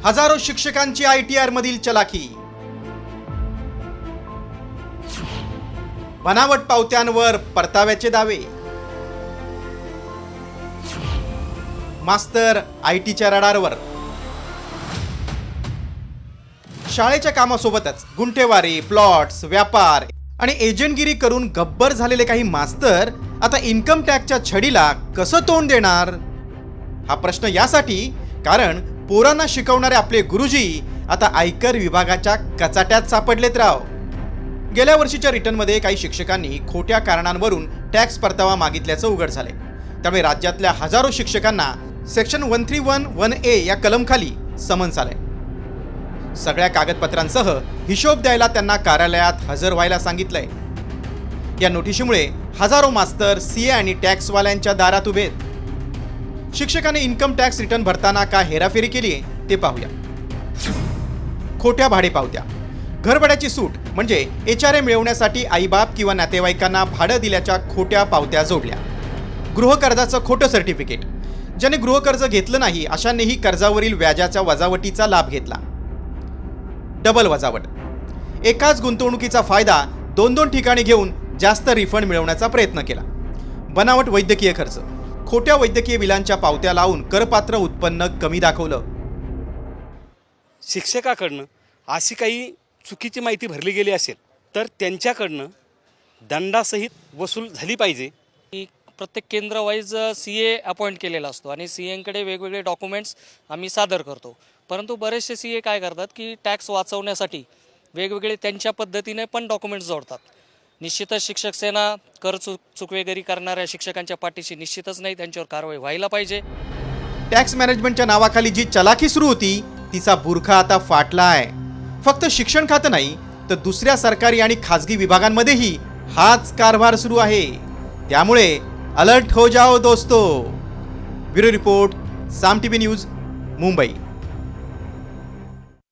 हजारो शिक्षकांची ITR मधील चलाखी, बनावट पावत्यांवर परताव्याचे दावे, मास्तर ITच्या रडारवर. शाळेच्या कामासोबतच गुंठेवारी, प्लॉट्स, व्यापार आणि एजंटगिरी करून गब्बर झालेले काही मास्तर आता इन्कम टॅक्सच्या छडीला कसं तोंड देणार? हा प्रश्न यासाठी कारण पोरांना शिकवणारे आपले गुरुजी आता आयकर विभागाच्या कचाट्यात सापडलेत राव. गेल्या वर्षीच्या रिटर्नमध्ये काही शिक्षकांनी खोट्या कारणांवरून टॅक्स परतावा मागितल्याचं उघड झाले. त्यामुळे राज्यातल्या हजारो शिक्षकांना सेक्शन 1311A या कलमखाली समन्स आलंय. सगळ्या कागदपत्रांसह हिशोब द्यायला त्यांना कार्यालयात हजर व्हायला सांगितलंय. या नोटिशीमुळे हजारो मास्तर CA आणि टॅक्सवाल्यांच्या दारात उभे आहेत. शिक्षकाने इन्कम टॅक्स रिटर्न भरताना का हेराफेरी केली ते पाहूया. खोट्या भाडेपावत्या. घरभाड्याची सूट म्हणजे HRA मिळवण्यासाठी आईबाप किंवा नातेवाईकांना भाडं दिल्याच्या खोट्या पावत्या जोडल्या. गृहकर्जाचं खोटं सर्टिफिकेट. ज्याने गृहकर्ज घेतलं नाही अशांनीही कर्जावरील व्याजाच्या वजावटीचा लाभ घेतला. डबल वजावट. एकाच गुंतवणुकीचा फायदा दोन ठिकाणी घेऊन जास्त रिफंड मिळवण्याचा प्रयत्न केला. बनावट वैद्यकीय खर्च. खोट्या वैद्यकीय बिलांच्या पावत्या लावून करपात्र उत्पन्न कमी दाखवलं. शिक्षकाकडनं अशी काही चुकीची माहिती भरली गेली असेल तर त्यांच्याकडनं दंडासहित वसूल झाली पाहिजे. प्रत्येक केंद्र वाईज CA अपॉइंट केलेला असतो आणि CAंकडे वेगवेगळे डॉक्युमेंट्स आम्ही सादर करतो. परंतु बरेचसे CA काय करतात की टॅक्स वाचवण्यासाठी वेगवेगळे त्यांच्या पद्धतीने पण डॉक्युमेंट्स जोडतात. निश्चितच शिक्षक सेना कर चुकवेगिरी करणाऱ्या शिक्षकांच्या पाठीशी निश्चितच नाही, त्यांच्यावर कारवाई व्हायला पाहिजे. टॅक्स मॅनेजमेंटच्या नावाखाली जी चलाखी सुरू होती तिचा बुरखा आता फाटलाय. फक्त शिक्षण खातं नाही तर दुसऱ्या सरकारी आणि खासगी विभागांमध्येही हाच कारभार सुरू आहे. त्यामुळे अलर्ट हो जाओ दोस्तो. ब्युरो रिपोर्ट, साम TV न्यूज, मुंबई.